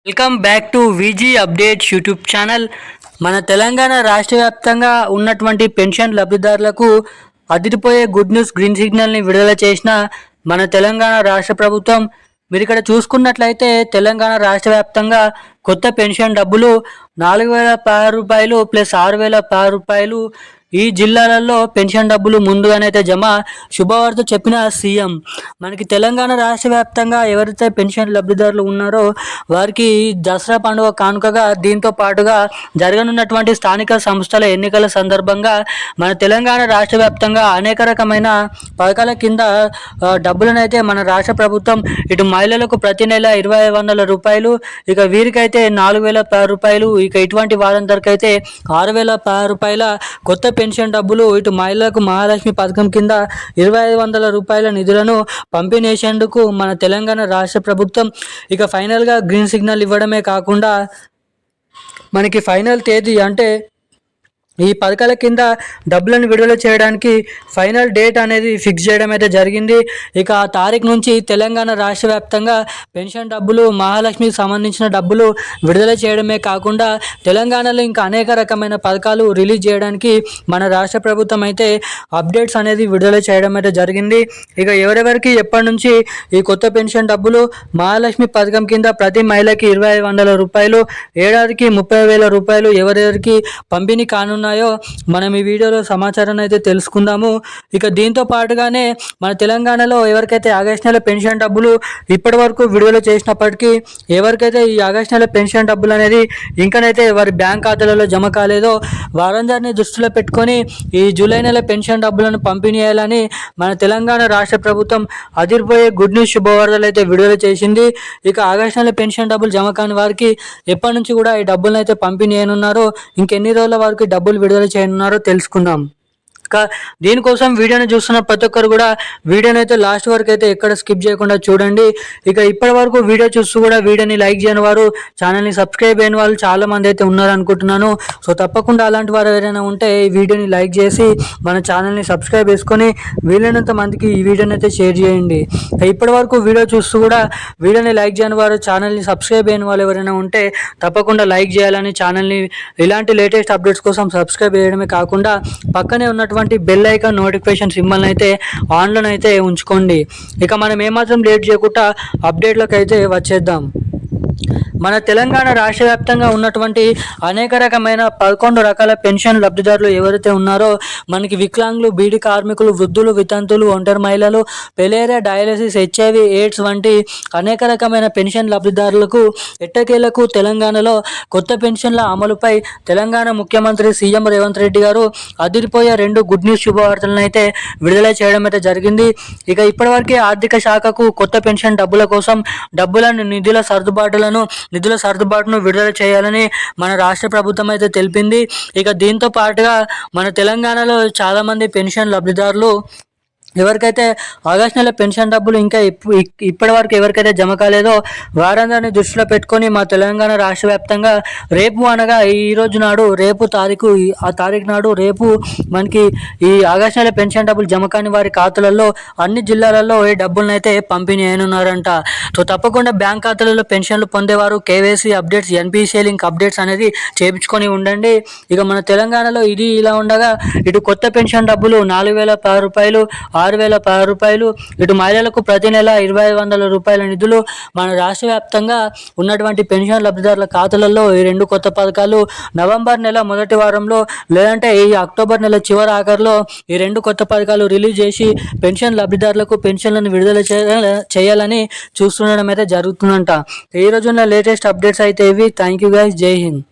Welcome back to Viji updates YouTube channel. మన తెలంగాణ రాష్ట్ర వ్యాప్తంగా ఉన్నటువంటి పెన్షన్ లబ్ధిదారులకు అదిరిపోయే గుడ్ న్యూస్ గ్రీన్ సిగ్నల్ని విడుదల చేసిన మన తెలంగాణ రాష్ట్ర ప్రభుత్వం. మీరు ఇక్కడ చూసుకున్నట్లయితే తెలంగాణ రాష్ట్ర వ్యాప్తంగా కొత్త పెన్షన్ డబ్బులు 4,016 రూపాయలు ప్లస్ 6,016 రూపాయలు ఈ జిల్లాలలో పెన్షన్ డబ్బులు ముందుగానైతే జమ. శుభవార్త చెప్పిన సీఎం. మనకి తెలంగాణ రాష్ట్ర వ్యాప్తంగా ఎవరైతే పెన్షన్ లబ్ధిదారులు ఉన్నారో వారికి దసరా పండుగ కానుకగా దీంతో పాటుగా జరగనున్నటువంటి స్థానిక సంస్థల ఎన్నికల సందర్భంగా మన తెలంగాణ రాష్ట్ర వ్యాప్తంగా అనేక రకమైన పథకాల కింద డబ్బులనైతే మన రాష్ట్ర ప్రభుత్వం ఇటు మహిళలకు ప్రతి నెల 2,500 రూపాయలు, ఇక వీరికైతే 4,016 రూపాయలు, ఇక ఇటువంటి వారందరికైతే 6,016 రూపాయల కొత్త పెన్షన్ డబ్బులు ఇటు మహిళలకు మహాలక్ష్మి పథకం కింద 2,500 రూపాయల నిధులను పంపిణీ చేసేందుకు మన తెలంగాణ రాష్ట్ర ప్రభుత్వం ఇక ఫైనల్గా గ్రీన్ సిగ్నల్ ఇవ్వడమే కాకుండా మనకి ఫైనల్ తేదీ అంటే ఈ పథకాల కింద డబ్బులను విడుదల చేయడానికి ఫైనల్ డేట్ అనేది ఫిక్స్ చేయడం అయితే జరిగింది. ఇక ఆ తారీఖు నుంచి తెలంగాణ రాష్ట్ర వ్యాప్తంగా పెన్షన్ డబ్బులు, మహాలక్ష్మికి సంబంధించిన డబ్బులు విడుదల చేయడమే కాకుండా తెలంగాణలో ఇంకా అనేక రకమైన పథకాలు రిలీజ్ చేయడానికి మన రాష్ట్ర ప్రభుత్వం అయితే అప్డేట్స్ అనేది విడుదల చేయడం అయితే జరిగింది. ఇక ఎవరెవరికి ఎప్పటి నుంచి ఈ కొత్త పెన్షన్ డబ్బులు మహాలక్ష్మి పథకం కింద ప్రతి మహిళకి 2,500 రూపాయలు, ఏడాదికి 30,000 రూపాయలు ఎవరెవరికి పంపిణీ కానున్న మనం ఈ వీడియోలో సమాచారాన్ని అయితే తెలుసుకుందాము. ఇక దీంతో పాటుగానే మన తెలంగాణలో ఎవరికైతే ఆగస్టు నెల పెన్షన్ డబ్బులు ఇప్పటి వరకు విడుదల చేసినప్పటికీ ఎవరికైతే ఈ ఆగస్టు నెల పెన్షన్ డబ్బులు అనేది ఇంకనైతే వారి బ్యాంక్ ఖాతాలలో జమ కాలేదో వారందరినీ దృష్టిలో పెట్టుకొని ఈ జూలై నెల పెన్షన్ డబ్బులను పంపిణీ చేయాలని మన తెలంగాణ రాష్ట్ర ప్రభుత్వం అదిరిపోయే గుడ్ న్యూస్ శుభవార్తలు అయితే విడుదల చేసింది. ఇక ఆగస్టు నెల పెన్షన్ డబ్బులు జమ కాని వారికి ఎప్పటి నుంచి కూడా ఈ డబ్బులను అయితే పంపిణీ చేయనున్నారో, ఇంకెన్ని రోజుల వరకు డబ్బులు విడుదల చేయనున్నారో తెలుసుకుందాం. దీనికోసం వీడియోని చూస్తున్న ప్రతి ఒక్కరు కూడా వీడియోని అయితే లాస్ట్ వరకు అయితే ఎక్కడ స్కిప్ చేయకుండా చూడండి. ఇక ఇప్పటి వరకు వీడియో చూస్తూ కూడా వీడియోని లైక్ చేయని వారు, ఛానల్ని సబ్స్క్రైబ్ అయిన వాళ్ళు చాలా మంది అయితే ఉన్నారు అనుకుంటున్నాను. సో తప్పకుండా అలాంటి వారు ఎవరైనా ఉంటే ఈ వీడియోని లైక్ చేసి మన ఛానల్ని సబ్స్క్రైబ్ చేసుకొని వీలైనంత మందికి ఈ వీడియోని అయితే షేర్ చేయండి. ఇప్పటి వరకు వీడియో చూస్తూ కూడా వీడియోని లైక్ చేయని వారు, ఛానల్ని సబ్స్క్రైబ్ అయిన వాళ్ళు ఎవరైనా ఉంటే తప్పకుండా లైక్ చేయాలని, ఛానల్ని ఇలాంటి లేటెస్ట్ అప్డేట్స్ కోసం సబ్స్క్రైబ్ చేయడమే కాకుండా పక్కనే ఉన్నటువంటి బెల్ ఐకాన్ నోటిఫికేషన్ సింబల్ అయితే ఆన్లో అయితే ఉంచుకోండి. ఇక మనం ఏమాత్రం లేట్ చేయకుండా అప్డేట్లకు అయితే వచ్చేద్దాం. మన తెలంగాణ రాష్ట్ర వ్యాప్తంగా ఉన్నటువంటి అనేక రకమైన 11 రకాల పెన్షన్ లబ్ధిదారులు ఎవరైతే ఉన్నారో మనకి వికలాంగులు, బీడీ కార్మికులు, వృద్ధులు, వితంతులు, ఒంటరి మహిళలు, పెలేరియా, డయాలసిస్, HIV, ఎయిడ్స్ వంటి అనేక రకమైన పెన్షన్ లబ్ధిదారులకు ఎట్టకేలకు తెలంగాణలో కొత్త పెన్షన్ల అమలుపై తెలంగాణ ముఖ్యమంత్రి సీఎం రేవంత్ రెడ్డి గారు అదిరిపోయే 2 గుడ్ న్యూస్ శుభవార్తలను అయితే విడుదల చేయడం అయితే జరిగింది. ఇక ఇప్పటివరకే ఆర్థిక శాఖకు కొత్త పెన్షన్ డబ్బుల కోసం నిధుల సర్దుబాటును విడుదల చేయాలని మన రాష్ట్ర ప్రభుత్వం అయితే తెలిపింది. ఇక దీంతో పాటుగా మన తెలంగాణలో చాలామంది పెన్షన్ లబ్ధిదారులు ఎవరికైతే ఆగస్టు నెల పెన్షన్ డబ్బులు ఇంకా ఇప్పటి వరకు ఎవరికైతే జమ కాలేదో వారందరినీ దృష్టిలో పెట్టుకొని మా తెలంగాణ రాష్ట్ర వ్యాప్తంగా రేపు అనగా ఈ రోజు నాడు ఆ తారీఖు నాడు రేపు మనకి ఈ ఆగస్టు నెల పెన్షన్ డబ్బులు జమ కాని వారి ఖాతాలలో అన్ని జిల్లాలలో ఈ డబ్బులను అయితే పంపిణీ అయినున్నారంట. సో తప్పకుండా బ్యాంక్ ఖాతాలలో పెన్షన్లు పొందేవారు KYC updates, NPCI link updates అనేది చేయించుకొని ఉండండి. ఇక మన తెలంగాణలో ఇది ఇలా ఉండగా ఇటు కొత్త పెన్షన్ డబ్బులు 4,016 రూపాయలు, 6,016 రూపాయలు, ఇటు మహిళలకు ప్రతి నెల 2,500 రూపాయల నిధులు మన రాష్ట్ర వ్యాప్తంగా ఉన్నటువంటి పెన్షన్ లబ్ధిదారుల ఖాతాలలో ఈ 2 కొత్త పథకాలు నవంబర్ నెల మొదటి వారంలో లేదంటే ఈ అక్టోబర్ నెల చివరి ఆఖరిలో ఈ 2 కొత్త పథకాలు రిలీజ్ చేసి పెన్షన్ లబ్ధిదారులకు పెన్షన్లను విడుదల చేయాలని చూస్తుండడం అయితే జరుగుతుందంట. ఈ రోజున్న లేటెస్ట్ అప్డేట్స్ అయితే ఇవి. Thank you guys. జై హింద్.